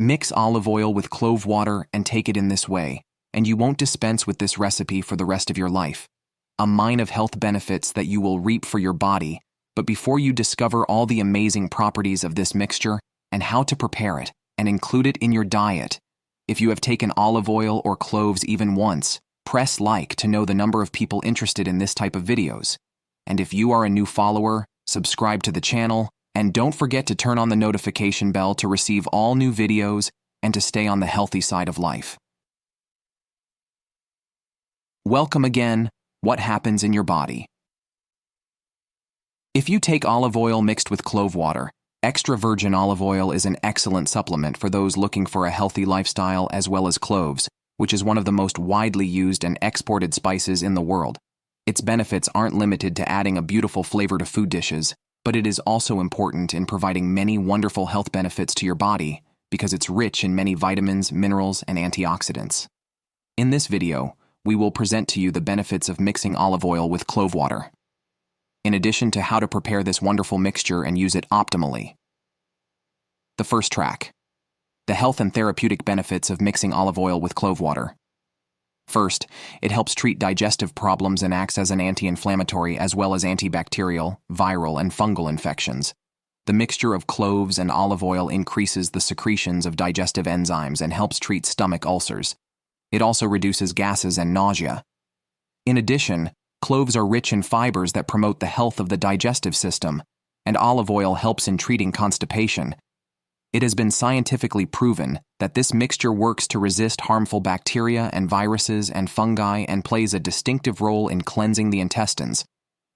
Mix olive oil with clove water and take it in this way, and you won't dispense with this recipe for the rest of your life. A mine of health benefits that you will reap for your body, but before you discover all the amazing properties of this mixture and how to prepare it and include it in your diet, if you have taken olive oil or cloves even once, press like to know the number of people interested in this type of videos. And if you are a new follower, subscribe to the channel, and don't forget to turn on the notification bell to receive all new videos and to stay on the healthy side of life. Welcome again. What happens in your body? If you take olive oil mixed with clove water, extra virgin olive oil is an excellent supplement for those looking for a healthy lifestyle, as well as cloves, which is one of the most widely used and exported spices in the world. Its benefits aren't limited to adding a beautiful flavor to food dishes, but it is also important in providing many wonderful health benefits to your body because it's rich in many vitamins, minerals, and antioxidants. In this video, we will present to you the benefits of mixing olive oil with clove water, in addition to how to prepare this wonderful mixture and use it optimally. The first track: the health and therapeutic benefits of mixing olive oil with clove water. First, it helps treat digestive problems and acts as an anti-inflammatory as well as antibacterial, viral, and fungal infections. The mixture of cloves and olive oil increases the secretions of digestive enzymes and helps treat stomach ulcers. It also reduces gases and nausea. In addition, cloves are rich in fibers that promote the health of the digestive system, and olive oil helps in treating constipation. It has been scientifically proven that this mixture works to resist harmful bacteria and viruses and fungi and plays a distinctive role in cleansing the intestines,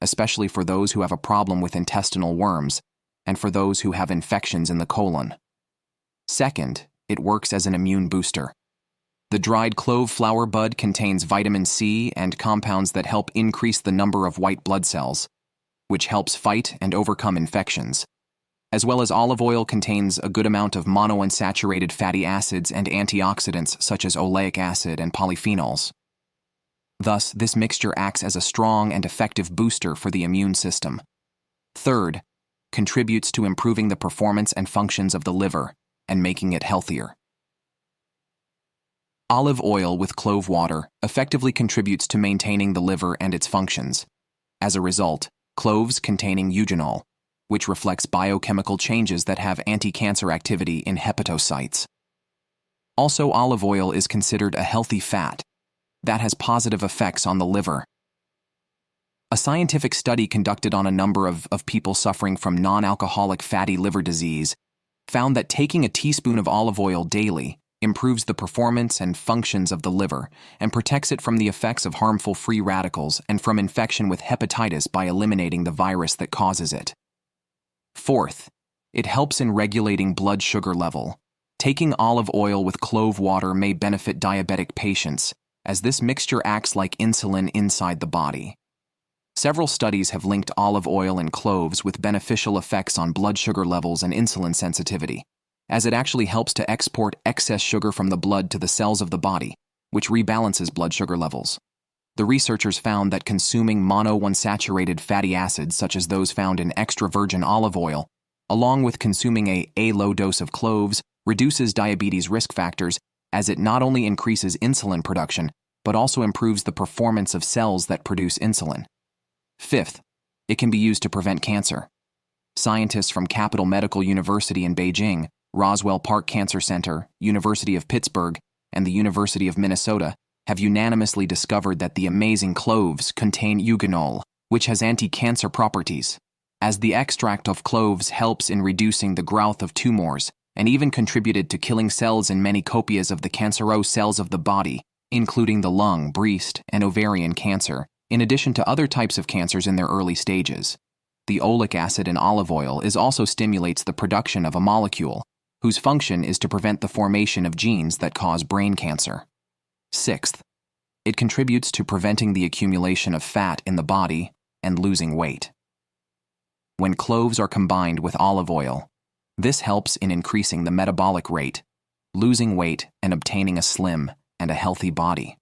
especially for those who have a problem with intestinal worms and for those who have infections in the colon. Second, it works as an immune booster. The dried clove flower bud contains vitamin C and compounds that help increase the number of white blood cells, which helps fight and overcome infections. As well as olive oil contains a good amount of monounsaturated fatty acids and antioxidants such as oleic acid and polyphenols. Thus, this mixture acts as a strong and effective booster for the immune system. Third, contributes to improving the performance and functions of the liver and making it healthier. Olive oil with clove water effectively contributes to maintaining the liver and its functions. As a result, cloves containing eugenol, which reflects biochemical changes that have anti-cancer activity in hepatocytes. Also, olive oil is considered a healthy fat that has positive effects on the liver. A scientific study conducted on a number of people suffering from non-alcoholic fatty liver disease found that taking a teaspoon of olive oil daily improves the performance and functions of the liver and protects it from the effects of harmful free radicals and from infection with hepatitis by eliminating the virus that causes it. Fourth, it helps in regulating blood sugar level. Taking olive oil with clove water may benefit diabetic patients, as this mixture acts like insulin inside the body. Several studies have linked olive oil and cloves with beneficial effects on blood sugar levels and insulin sensitivity, as it actually helps to export excess sugar from the blood to the cells of the body, which rebalances blood sugar levels. The researchers found that consuming monounsaturated fatty acids such as those found in extra virgin olive oil, along with consuming a low dose of cloves, reduces diabetes risk factors, as it not only increases insulin production, but also improves the performance of cells that produce insulin. Fifth, it can be used to prevent cancer. Scientists from Capital Medical University in Beijing, Roswell Park Cancer Center, University of Pittsburgh, and the University of Minnesota have unanimously discovered that the amazing cloves contain eugenol, which has anti-cancer properties, as the extract of cloves helps in reducing the growth of tumors and even contributed to killing cells in many copias of the cancerous cells of the body, including the lung, breast, and ovarian cancer, in addition to other types of cancers in their early stages. The oleic acid in olive oil also stimulates the production of a molecule whose function is to prevent the formation of genes that cause brain cancer. Sixth, it contributes to preventing the accumulation of fat in the body and losing weight. When cloves are combined with olive oil, this helps in increasing the metabolic rate, losing weight, and obtaining a slim and a healthy body.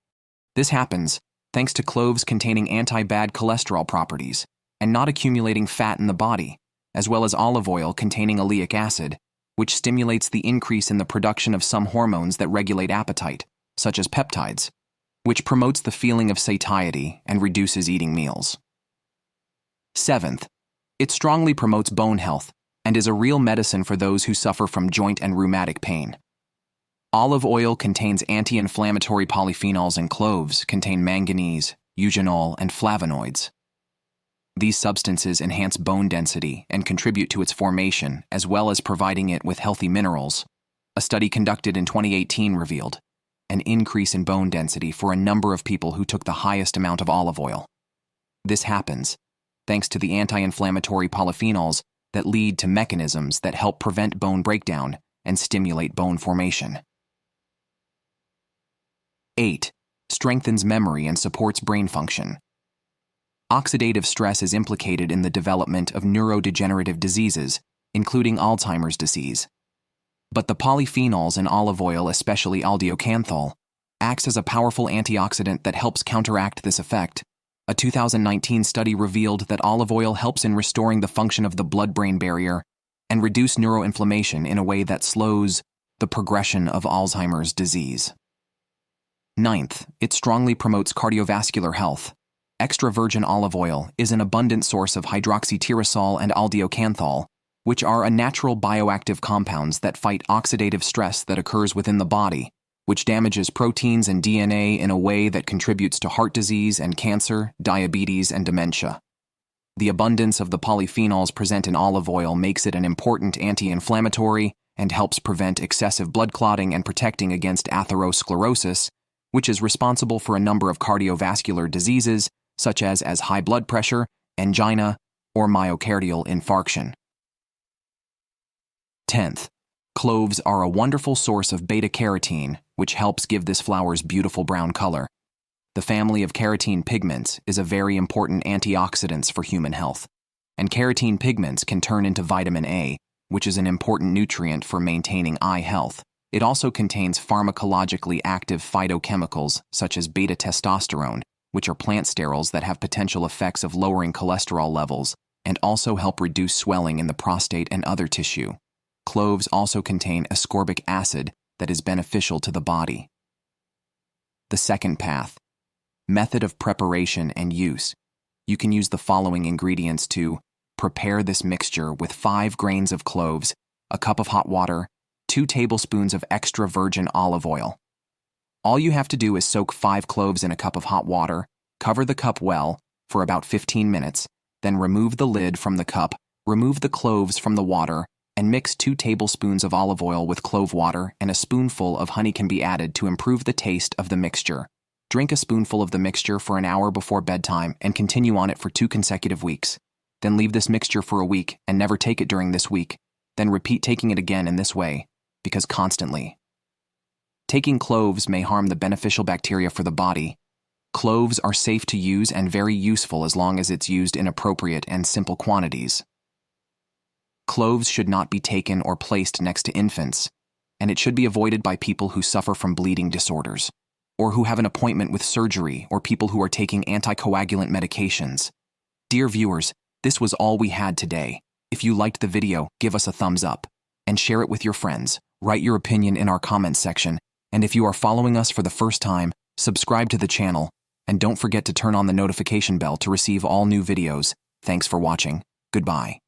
This happens thanks to cloves containing anti-bad cholesterol properties and not accumulating fat in the body, as well as olive oil containing oleic acid, which stimulates the increase in the production of some hormones that regulate appetite, such as peptides, which promotes the feeling of satiety and reduces eating meals. 7th, it strongly promotes bone health and is a real medicine for those who suffer from joint and rheumatic pain. Olive oil contains anti-inflammatory polyphenols, and cloves contain manganese, eugenol, and flavonoids. These substances enhance bone density and contribute to its formation, as well as providing it with healthy minerals. A study conducted in 2018 revealed an increase in bone density for a number of people who took the highest amount of olive oil. This happens thanks to the anti-inflammatory polyphenols that lead to mechanisms that help prevent bone breakdown and stimulate bone formation. 8. Strengthens memory and supports brain function. Oxidative stress is implicated in the development of neurodegenerative diseases, including Alzheimer's disease. But the polyphenols in olive oil, especially aldeocanthal, acts as a powerful antioxidant that helps counteract this effect. A 2019 study revealed that olive oil helps in restoring the function of the blood-brain barrier and reduce neuroinflammation in a way that slows the progression of Alzheimer's disease. 9th, it strongly promotes cardiovascular health. Extra virgin olive oil is an abundant source of hydroxytyrosol and aldeocanthal, which are a natural bioactive compounds that fight oxidative stress that occurs within the body, which damages proteins and DNA in a way that contributes to heart disease and cancer, diabetes, and dementia. The abundance of the polyphenols present in olive oil makes it an important anti-inflammatory and helps prevent excessive blood clotting and protecting against atherosclerosis, which is responsible for a number of cardiovascular diseases such as high blood pressure, angina, or myocardial infarction. 10th, cloves are a wonderful source of beta-carotene, which helps give this flower's beautiful brown color. The family of carotene pigments is a very important antioxidants for human health, and carotene pigments can turn into vitamin A, which is an important nutrient for maintaining eye health. It also contains pharmacologically active phytochemicals such as beta-testosterone, which are plant sterols that have potential effects of lowering cholesterol levels and also help reduce swelling in the prostate and other tissue. Cloves also contain ascorbic acid that is beneficial to the body. The second path, method of preparation and use. You can use the following ingredients to prepare this mixture with 5 grains of cloves, a cup of hot water, 2 tablespoons of extra virgin olive oil. All you have to do is soak 5 cloves in a cup of hot water, cover the cup well for about 15 minutes, then remove the lid from the cup, remove the cloves from the water, and mix 2 tablespoons of olive oil with clove water, and a spoonful of honey can be added to improve the taste of the mixture. Drink a spoonful of the mixture for an hour before bedtime and continue on it for 2 consecutive weeks. Then leave this mixture for a week and never take it during this week. Then repeat taking it again in this way, because constantly taking cloves may harm the beneficial bacteria for the body. Cloves are safe to use and very useful as long as it's used in appropriate and simple quantities. Cloves should not be taken or placed next to infants, and it should be avoided by people who suffer from bleeding disorders, or who have an appointment with surgery, or people who are taking anticoagulant medications. Dear viewers, this was all we had today. If you liked the video, give us a thumbs up and share it with your friends. Write your opinion in our comments section. And if you are following us for the first time, subscribe to the channel, and don't forget to turn on the notification bell to receive all new videos. Thanks for watching. Goodbye.